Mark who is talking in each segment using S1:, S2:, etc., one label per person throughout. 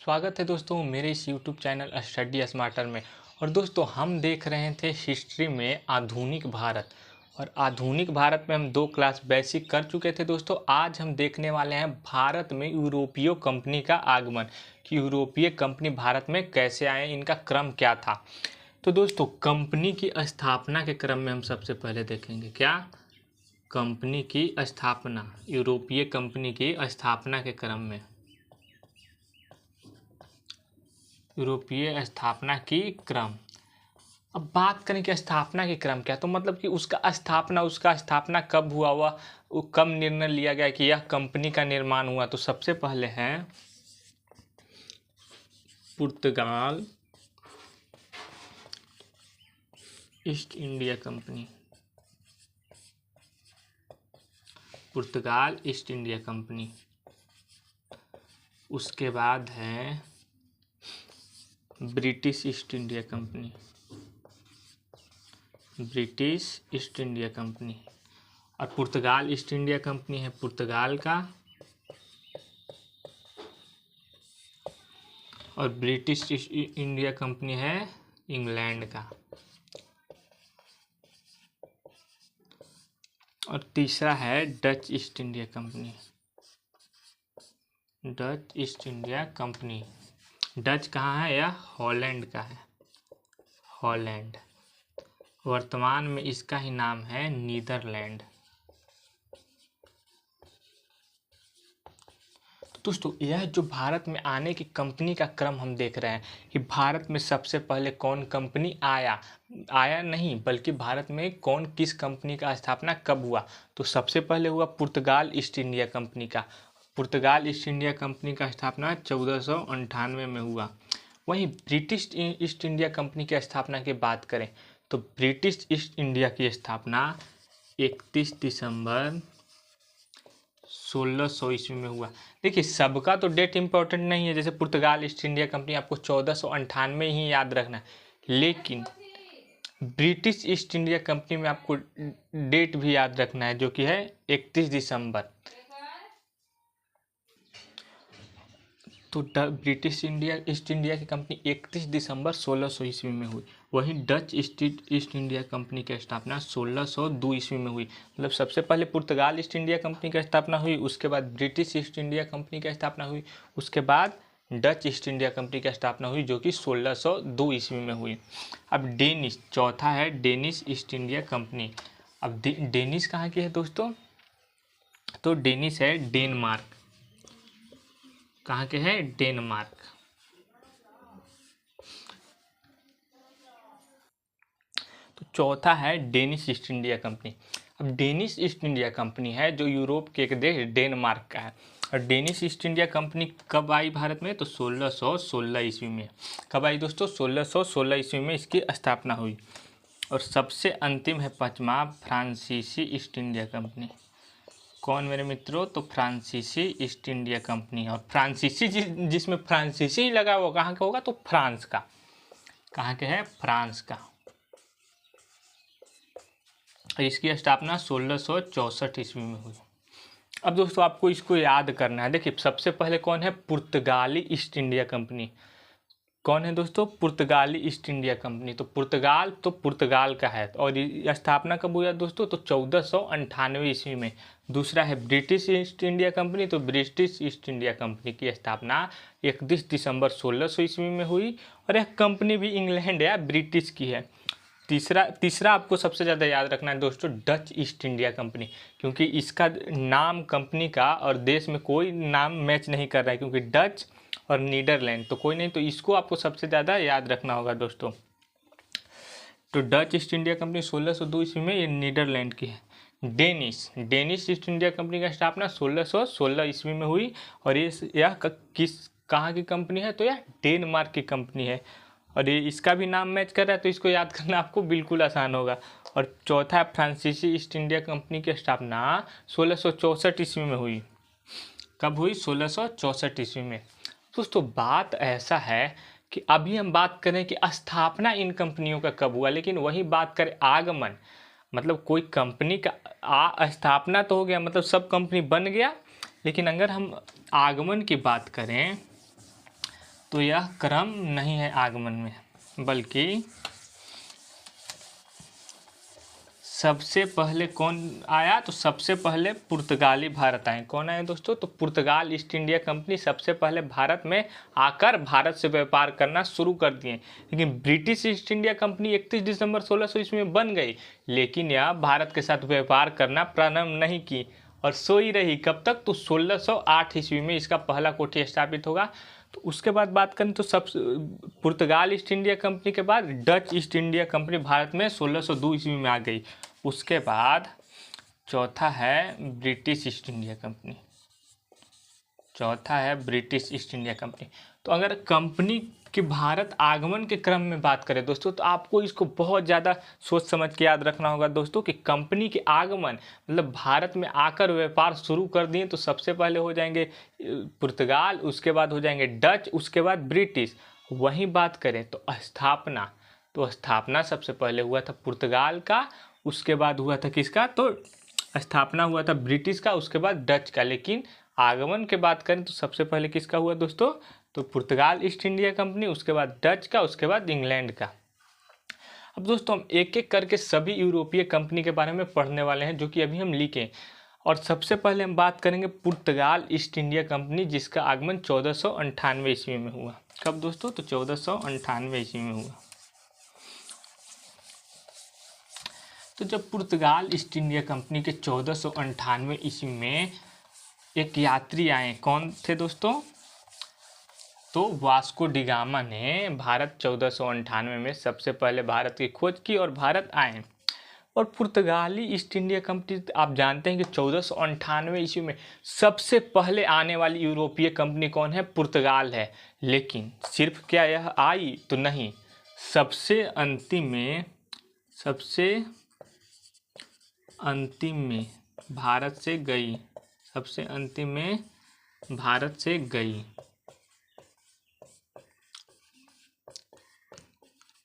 S1: स्वागत है दोस्तों मेरे इस YouTube चैनल स्टडी स्मार्टर में। और दोस्तों हम देख रहे थे हिस्ट्री में आधुनिक भारत। और आधुनिक भारत में हम 2 क्लास बेसिक कर चुके थे दोस्तों। आज हम देखने वाले हैं भारत में यूरोपीय कंपनी का आगमन, कि यूरोपीय कंपनी भारत में कैसे आए, इनका क्रम क्या था। तो दोस्तों कंपनी की स्थापना के क्रम में हम सबसे पहले देखेंगे क्या, कंपनी की स्थापना, यूरोपीय कंपनी की स्थापना के क्रम में, यूरोपीय स्थापना की क्रम। अब बात करें कि स्थापना के क्रम क्या, तो मतलब कि उसका स्थापना कब हुआ वो कब निर्णय लिया गया कि यह कंपनी का निर्माण हुआ। तो सबसे पहले है पुर्तगाल ईस्ट इंडिया कंपनी, पुर्तगाल ईस्ट इंडिया कंपनी। उसके बाद है British east India company, British east India company. और पुर्तगाल ईस्ट इंडिया कंपनी है पुर्तगाल का, और ब्रिटिश ईस्ट इंडिया कंपनी है इंग्लैंड का। और तीसरा है Dutch east India company, Dutch east India company. Dutch कहाँ है, यह हॉलैंड का है, हॉलैंड। वर्तमान में इसका ही नाम है नीदरलैंड। दोस्तों यह जो भारत में आने की कंपनी का क्रम हम देख रहे हैं कि भारत में सबसे पहले कौन कंपनी आया नहीं, बल्कि भारत में कौन किस कंपनी का स्थापना कब हुआ। तो सबसे पहले हुआ पुर्तगाल ईस्ट इंडिया कंपनी का। पुर्तगाल ईस्ट इंडिया कंपनी का स्थापना 1498 में हुआ। वहीं ब्रिटिश ईस्ट इंडिया कंपनी की स्थापना की बात करें तो ब्रिटिश ईस्ट इंडिया की स्थापना 31 दिसंबर 1600 ईस्वी में हुआ। देखिए सबका तो डेट इम्पोर्टेंट नहीं है, जैसे पुर्तगाल ईस्ट इंडिया कंपनी आपको 1498 ही याद रखना है, लेकिन ब्रिटिश ईस्ट इंडिया कंपनी में आपको डेट भी याद रखना है, जो कि है 31 दिसंबर। तो ब्रिटिश ईस्ट इंडिया की कंपनी 31 दिसंबर 1600 ईस्वी में हुई। वहीं डच ईस्ट इंडिया कंपनी की स्थापना 1602 ईस्वी में हुई। मतलब सबसे पहले पुर्तगाल ईस्ट इंडिया कंपनी की स्थापना हुई, उसके बाद ब्रिटिश ईस्ट इंडिया कंपनी की स्थापना हुई, उसके बाद डच ईस्ट इंडिया कंपनी की स्थापना हुई, जो कि 1602 ईस्वी में हुई। अब डेनिश, चौथा है डेनिश ईस्ट इंडिया कंपनी। अब डेनिश कहाँ की है दोस्तों, तो डेनिश है डेनमार्क। कहाँ के हैं, डेनमार्क। तो चौथा है डेनिश ईस्ट इंडिया कंपनी। अब डेनिश ईस्ट इंडिया कंपनी है जो यूरोप के एक देश डेनमार्क का है। और डेनिश ईस्ट इंडिया कंपनी कब आई भारत में, तो 1616 ईस्वी में। कब आई दोस्तों, 1616 ईस्वी में इसकी स्थापना हुई। और सबसे अंतिम है पांचवा फ्रांसीसी ईस्ट इंडिया कंपनी। कौन मेरे मित्रों, तो फ्रांसीसी ईस्ट इंडिया कंपनी। और फ्रांसीसी जिसमें फ्रांसीसी लगा हुआ कहाँ का होगा, तो फ्रांस का। कहाँ के है, फ्रांस का। और इसकी स्थापना 1664 ईस्वी में हुई। अब दोस्तों आपको इसको याद करना है। देखिए सबसे पहले कौन है, पुर्तगाली ईस्ट इंडिया कंपनी। कौन है दोस्तों, पुर्तगाली ईस्ट इंडिया कंपनी। तो पुर्तगाल का है। और ये स्थापना कब हुआ दोस्तों, तो 1498 ईस्वी में। दूसरा है ब्रिटिश ईस्ट इंडिया कंपनी। तो ब्रिटिश ईस्ट इंडिया कंपनी की स्थापना 31 दिसंबर 1600 ईस्वी में हुई। और यह कंपनी भी इंग्लैंड या ब्रिटिश की है। तीसरा आपको सबसे ज़्यादा याद रखना है दोस्तों, डच ईस्ट इंडिया कंपनी, क्योंकि इसका नाम कंपनी का और देश में कोई नाम मैच नहीं कर रहा है, क्योंकि डच और नीदरलैंड तो कोई नहीं, तो इसको आपको सबसे ज़्यादा याद रखना होगा दोस्तों। तो डच ईस्ट इंडिया कंपनी 1602 ईस्वी में, ये नीदरलैंड की है। डेनिश ईस्ट इंडिया कंपनी का स्थापना 1616 ईस्वी में हुई। और यह कहाँ की कंपनी है, तो यह डेनमार्क की कंपनी है। और ये इसका भी नाम मैच कर रहा है, तो इसको याद करना आपको बिल्कुल आसान होगा। और चौथा है फ्रांसीसी ईस्ट इंडिया कंपनी की स्थापना 1664 ईस्वी में हुई। कब हुई, 1664 ईस्वी में। दोस्तों बात ऐसा है कि अभी हम बात करें कि स्थापना इन कंपनियों का कब हुआ, लेकिन वही बात करें आगमन, मतलब कोई कंपनी का स्थापना तो हो गया, मतलब सब कंपनी बन गया, लेकिन अगर हम आगमन की बात करें तो यह क्रम नहीं है आगमन में, बल्कि सबसे पहले कौन आया, तो सबसे पहले पुर्तगाली भारत आए। कौन आए दोस्तों, तो पुर्तगाल ईस्ट इंडिया कंपनी सबसे पहले भारत में आकर भारत से व्यापार करना शुरू कर दिए। लेकिन ब्रिटिश ईस्ट इंडिया कंपनी 31 दिसंबर 1600 ईस्वी में बन गई, लेकिन यह भारत के साथ व्यापार करना प्रारंभ नहीं की और सोई रही। कब तक, तो 1608 ईस्वी में इसका पहला कोठी स्थापित होगा। तो उसके बाद बात करें तो सब पुर्तगाल ईस्ट इंडिया कंपनी के बाद Dutch east India company Bharat में 1602 ईस्वी में आ गई। उसके बाद चौथा है ब्रिटिश ईस्ट इंडिया कंपनी, चौथा है ब्रिटिश ईस्ट इंडिया कंपनी। तो अगर कंपनी के भारत आगमन के क्रम में बात करें दोस्तों, तो आपको इसको बहुत ज़्यादा सोच समझ के याद रखना होगा दोस्तों कि कंपनी के आगमन मतलब भारत में आकर व्यापार शुरू कर दिए तो सबसे पहले हो जाएंगे पुर्तगाल, उसके बाद हो जाएंगे डच, उसके बाद ब्रिटिश। वहीं बात करें तो स्थापना, तो स्थापना सबसे पहले हुआ था पुर्तगाल का, उसके बाद हुआ था किसका, तो स्थापना हुआ था ब्रिटिश का, उसके बाद डच का। लेकिन आगमन के बात करें तो सबसे पहले किसका हुआ दोस्तों, तो पुर्तगाल ईस्ट इंडिया कंपनी, उसके बाद डच का, उसके बाद इंग्लैंड का। अब दोस्तों हम एक एक करके सभी यूरोपीय कंपनी के बारे में पढ़ने वाले हैं जो कि अभी हम लिखे। और सबसे पहले हम बात करेंगे पुर्तगाल ईस्ट इंडिया कंपनी, जिसका आगमन 1498 ईस्वी में हुआ। कब दोस्तों, तो 1498 ईस्वी में हुआ। तो जब पुर्तगाल ईस्ट इंडिया कंपनी के 1498 ईस्वी में एक यात्री आए, कौन थे दोस्तों, तो वास्को डी गामा ने भारत 1498 में सबसे पहले भारत की खोज की और भारत आए। और पुर्तगाली ईस्ट इंडिया कंपनी आप जानते हैं कि 1498 ईस्वी में सबसे पहले आने वाली यूरोपीय कंपनी कौन है, पुर्तगाल है। लेकिन सिर्फ क्या यह आई, तो नहीं, सबसे अंतिम में भारत से गई, सबसे अंतिम में भारत से गई।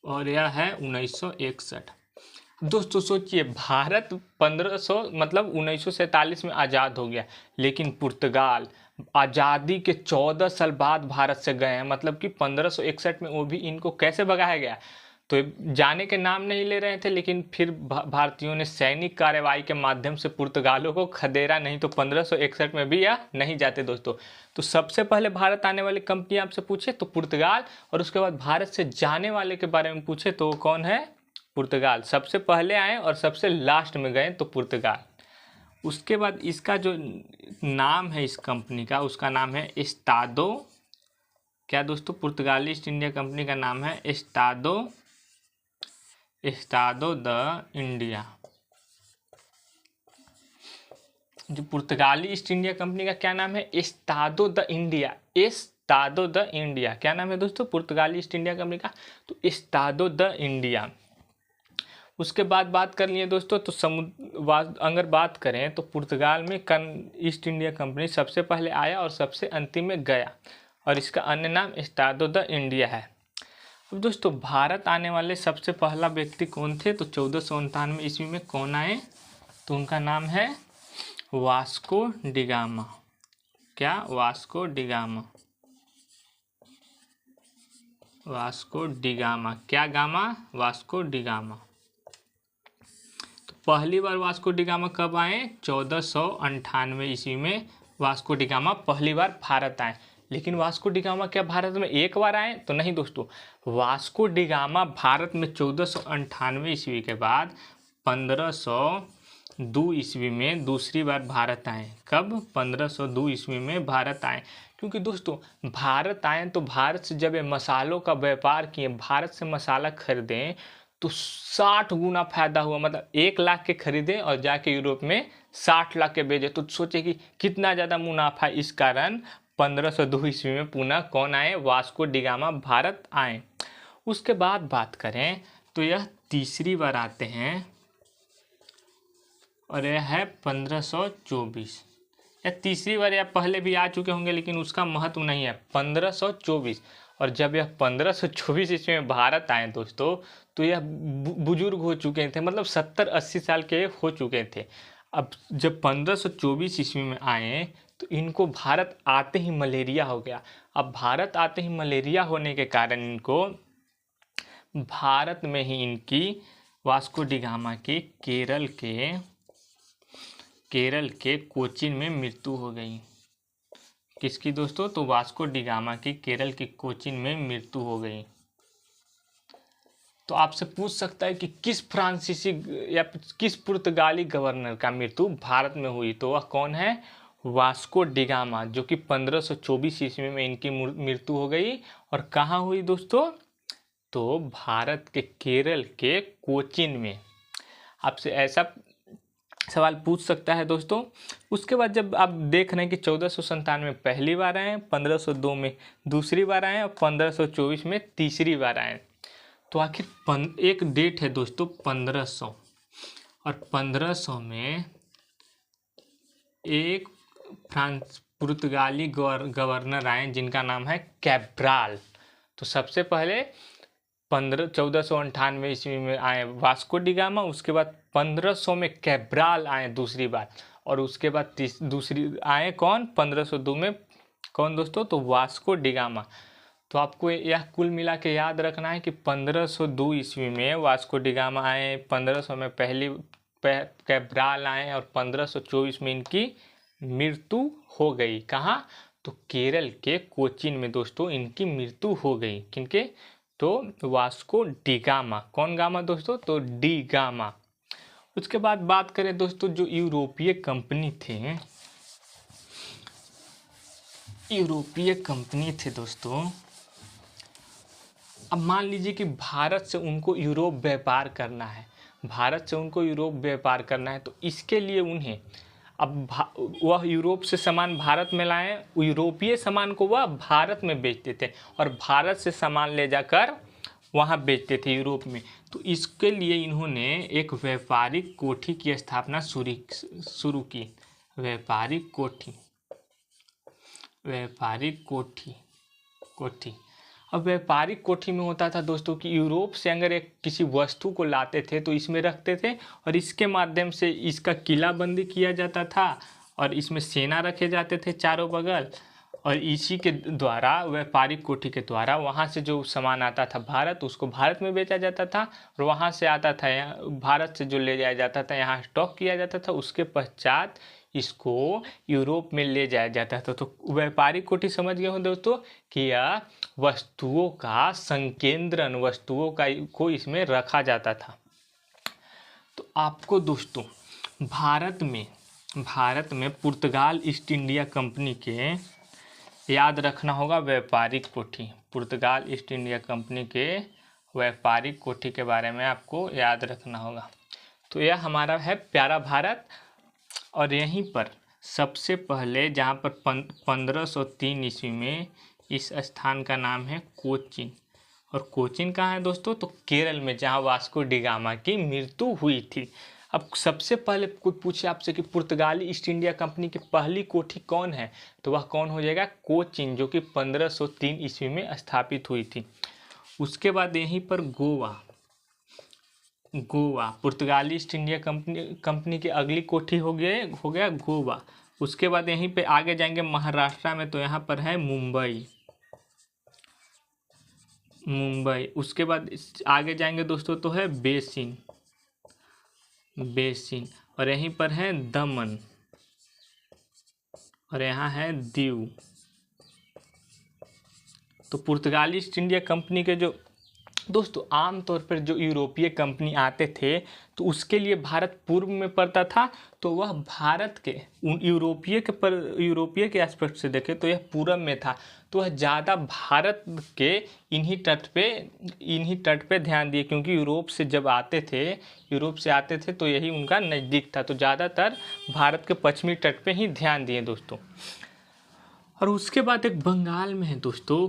S1: और यह है 1961। दोस्तों सोचिए, भारत 1500 मतलब 1947 में आज़ाद हो गया, लेकिन पुर्तगाल आज़ादी के 14 साल बाद भारत से गए हैं। मतलब कि 1561 में वो भी इनको कैसे भगाया गया, तो जाने के नाम नहीं ले रहे थे, लेकिन फिर भारतीयों ने सैनिक कार्रवाई के माध्यम से पुर्तगालों को खदेड़ा, नहीं तो 1561 में भी यह नहीं जाते दोस्तों। तो सबसे पहले भारत आने वाली कंपनी आपसे पूछे तो पुर्तगाल, और उसके बाद भारत से जाने वाले के बारे में पूछे तो कौन है, पुर्तगाल। सबसे पहले आए और सबसे लास्ट में गए तो पुर्तगाल। उसके बाद इसका जो नाम है इस कंपनी का, उसका नाम है एस्टादो, क्या दोस्तों, पुर्तगाली ईस्ट इंडिया कंपनी का नाम है एस्टादो द इंडिया। जो पुर्तगाली ईस्ट इंडिया कंपनी का क्या नाम है, एस्टादो द इंडिया, एस्टादो द इंडिया। क्या नाम है दोस्तों पुर्तगाली ईस्ट इंडिया कंपनी का, तो एस्टादो द इंडिया। उसके बाद बात कर लिए दोस्तों, तो अगर बात करें तो पुर्तगाल में ईस्ट इंडिया कंपनी सबसे पहले आया और सबसे अंतिम में गया, और इसका अन्य नाम एस्टादो द इंडिया है। अब दोस्तों भारत आने वाले सबसे पहला व्यक्ति कौन थे, तो 1497 ईस्वी में कौन आए, तो उनका नाम है वास्को डी गामा। क्या, Vasco D gamma, Vasco D gamma, क्या गामा, वास्को डी गामा। तो पहली बार वास्को डी गामा कब आए, 1498 ईस्वी में वास्को डी गामा पहली बार भारत आए। लेकिन वास्को डी गामा क्या भारत में एक बार आए, तो नहीं दोस्तों, वास्को डी गामा भारत में 1498 ईस्वी के बाद 1502 ईस्वी में दूसरी बार भारत आए। कब, 1502 ईस्वी में भारत आए। क्योंकि दोस्तों भारत आए तो भारत से जब ये मसालों का व्यापार किए, भारत से मसाला खरीदें तो 60 गुना फायदा हुआ। मतलब 1 लाख के खरीदे और जाके यूरोप में 60 लाख के बेचे, तो सोचे कि कितना ज़्यादा मुनाफा। इस कारण 1502 ईस्वी में पुनः कौन आए, वास्को डी गामा भारत आए। उसके बाद बात करें तो यह तीसरी बार आते हैं और यह है 1524। या तीसरी बार या पहले भी आ चुके होंगे, लेकिन उसका महत्व नहीं है। 1524, और जब यह 1524 ईस्वी में भारत आए दोस्तों, तो यह बुजुर्ग हो चुके थे, मतलब 70-80 साल के हो चुके थे। अब जब 1524 ईस्वी में आए तो इनको भारत आते ही मलेरिया हो गया। अब भारत आते ही मलेरिया होने के कारण इनको भारत में ही इनकी वास्को डी गामा की केरल के कोचीन में मृत्यु हो गई। किसकी दोस्तों? तो वास्को डी गामा की केरल की कोचीन में मृत्यु हो गई। तो आपसे पूछ सकता है कि किस फ्रांसीसी या किस पुर्तगाली गवर्नर का मृत्यु भारत में हुई, तो वह कौन है? वास्को डी गामा, जो कि 1524 ईस्वी में इनकी मृत्यु हो गई। और कहाँ हुई दोस्तों? तो भारत के केरल के कोचीन में। आपसे ऐसा सवाल पूछ सकता है दोस्तों। उसके बाद जब आप देख रहे हैं कि 1497 में पहली बार आए, 1502 में दूसरी बार आए और 1524 में तीसरी बार आए, तो आखिर एक डेट है दोस्तों 1500, और 1500 में एक पुर्तगाली गवर्नर आए जिनका नाम है कैब्राल। तो सबसे पहले 1498 ईस्वी में आए वास्को डी गामा, उसके बाद 1500 में कैब्राल आए दूसरी बार, और उसके बाद दूसरी आए कौन? 1502 में कौन दोस्तों? तो वास्को डी गामा। तो आपको यह कुल मिला के याद रखना है कि 1502 ईस्वी में वास्को डी गामा आए, 1500 में पहली कैब्राल आए और 1524 में इनकी मृत्यु हो गई। कहाँ? तो केरल के कोचीन में दोस्तों इनकी मृत्यु हो गई। किनके? तो वास्को डी गामा। कौन गामा दोस्तों? तो डी गामा। उसके बाद बात करें दोस्तों, जो यूरोपीय कंपनी थे दोस्तों। अब मान लीजिए कि भारत से उनको यूरोप व्यापार करना है, तो इसके लिए उन्हें अब वह यूरोप से सामान भारत में लाएं, यूरोपीय सामान को वह भारत में बेचते थे और भारत से सामान ले जाकर वहाँ बेचते थे यूरोप में। तो इसके लिए इन्होंने एक व्यापारिक कोठी की स्थापना शुरू की। व्यापारिक कोठी। अब व्यापारिक कोठी में होता था दोस्तों कि यूरोप से अगर एक किसी वस्तु को लाते थे तो इसमें रखते थे, और इसके माध्यम से इसका किलाबंदी किया जाता था, और इसमें सेना रखे जाते थे चारों बगल, और इसी के द्वारा, व्यापारिक कोठी के द्वारा, वहाँ से जो सामान आता था भारत, उसको भारत में बेचा जाता था, और वहाँ से आता था भारत से जो ले जाया जाता था यहाँ स्टॉक किया जाता था, उसके पश्चात इसको यूरोप में ले जाया जाता था। तो व्यापारिक कोठी समझ गए हो दोस्तों कि यह वस्तुओं का संकेंद्रण, वस्तुओं को इसमें रखा जाता था। तो आपको दोस्तों भारत में पुर्तगाल ईस्ट इंडिया कंपनी के याद रखना होगा व्यापारिक कोठी। पुर्तगाल ईस्ट इंडिया कंपनी के व्यापारिक कोठी के बारे में आपको याद रखना होगा। तो यह हमारा है प्यारा भारत, और यहीं पर सबसे पहले जहाँ पर 1503 ईस्वी में इस स्थान का नाम है कोचीन। और कोचीन कहाँ है दोस्तों? तो केरल में, जहाँ वास्को डी गामा की मृत्यु हुई थी। अब सबसे पहले कोई पूछे आपसे कि पुर्तगाली ईस्ट इंडिया कंपनी की पहली कोठी कौन है, तो वह कौन हो जाएगा? कोचीन, जो कि 1503 ईस्वी में स्थापित हुई थी। उसके बाद यहीं पर गोवा, पुर्तगाली ईस्ट इंडिया कंपनी की अगली कोठी हो गया गोवा। उसके बाद यहीं पे आगे जाएंगे महाराष्ट्र में, तो यहाँ पर है मुंबई। उसके बाद आगे जाएंगे दोस्तों तो है बेसिन, और यहीं पर है दमन, और यहाँ है दीव। तो पुर्तगाली ईस्ट इंडिया कंपनी के जो दोस्तों आमतौर पर जो यूरोपीय कंपनी आते थे तो उसके लिए भारत पूर्व में पड़ता था, तो वह भारत के यूरोपीय के एस्पेक्ट से देखें तो यह पूरब में था, तो वह ज़्यादा भारत के इन्हीं तट पे ध्यान दिए, क्योंकि यूरोप से आते थे तो यही उनका नज़दीक था, तो ज़्यादातर भारत के पश्चिमी तट पे ही ध्यान दिए दोस्तों। और उसके बाद एक बंगाल में है दोस्तों,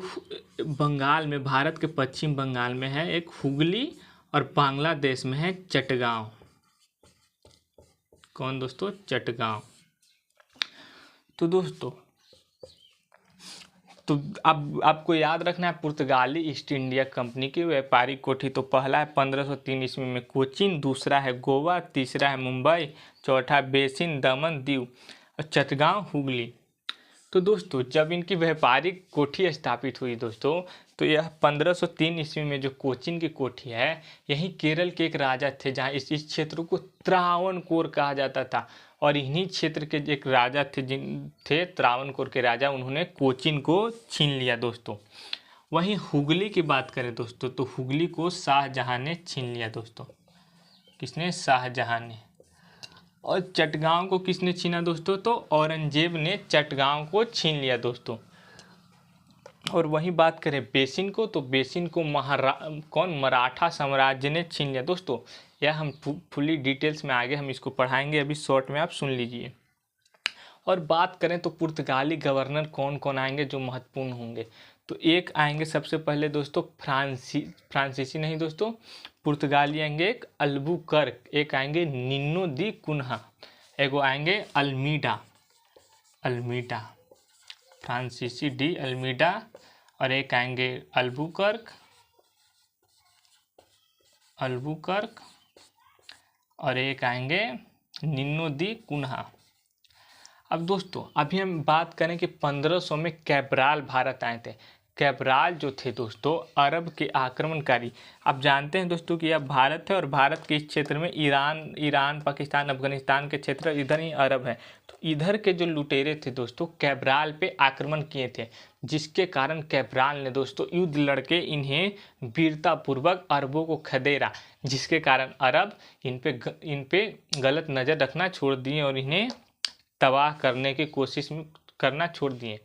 S1: भारत के पश्चिम बंगाल में है एक हुगली, और बांग्लादेश में है चटगांव। कौन दोस्तों? चटगांव। तो दोस्तों अब आपको याद रखना है पुर्तगाली ईस्ट इंडिया कंपनी की व्यापारिक कोठी। तो पहला है 1503 ईस्वी में कोचीन, दूसरा है गोवा, तीसरा है मुंबई, चौथा बेसिन, दमन, दीव, और चटगांव, हुगली। तो दोस्तों जब इनकी व्यापारिक कोठी स्थापित हुई दोस्तों, तो यह 1503 ईस्वी में जो कोचीन की कोठी है, यही केरल के एक राजा थे जहाँ इस क्षेत्र को त्रावणकोर कहा जाता था। और इन्हीं क्षेत्र के एक राजा थे जिन थे त्रावणकोर के राजा, उन्होंने कोचीन को छीन लिया दोस्तों। वहीं हुगली की बात करें दोस्तों, तो हुगली को शाहजहां ने छीन लिया दोस्तों। किसने? शाहजहां ने। और चटगांव को किसने छीना दोस्तों? तो औरंगजेब ने चटगांव को छीन लिया दोस्तों। और वहीं बात करें बेसिन को, तो बेसिन को मराठा साम्राज्य ने छीन लिया दोस्तों। यह हम फुली डिटेल्स में आगे हम इसको पढ़ाएंगे, अभी शॉर्ट में आप सुन लीजिए। और बात करें तो पुर्तगाली गवर्नर कौन कौन आएंगे जो महत्वपूर्ण होंगे, तो एक आएंगे सबसे पहले दोस्तों फ्रांसीसी नहीं दोस्तों, पुर्तगाली आएंगे एक अल्बुकर्क, एक आएंगे निन्नो दी कुन्हा, एगो आएंगे अल्मीडा फ्रांसीसी डी अल्मीडा, और एक आएंगे अल्बुकर्क, और एक आएंगे निन्नो दी कुन्हा। अब दोस्तों अभी हम बात करें कि 1500 में कैब्राल भारत आए थे। कैब्राल जो थे दोस्तों अरब के आक्रमणकारी, आप जानते हैं दोस्तों कि यह भारत है और भारत के इस क्षेत्र में ईरान पाकिस्तान अफगानिस्तान के क्षेत्र इधर ही अरब है। तो इधर के जो लुटेरे थे दोस्तों कैब्राल पे आक्रमण किए थे, जिसके कारण कैब्राल ने दोस्तों युद्ध लड़के इन्हें वीरतापूर्वक अरबों को खदेड़ा, जिसके कारण अरब इन पे गलत नज़र रखना छोड़ दिए और इन्हें तबाह करने की कोशिश करना छोड़ दिए।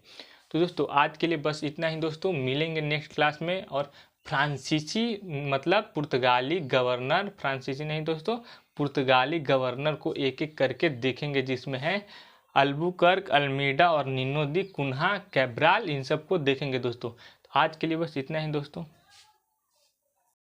S1: तो दोस्तों आज के लिए बस इतना ही दोस्तों, मिलेंगे नेक्स्ट क्लास में। और फ्रांसीसी मतलब पुर्तगाली गवर्नर, फ्रांसीसी नहीं दोस्तों, पुर्तगाली गवर्नर को एक एक करके देखेंगे, जिसमें है अल्बुकर्क, अल्मीडा और निन्नो दी कुन्हा, कैब्राल, इन सब को देखेंगे दोस्तों। तो आज के लिए बस इतना ही दोस्तों।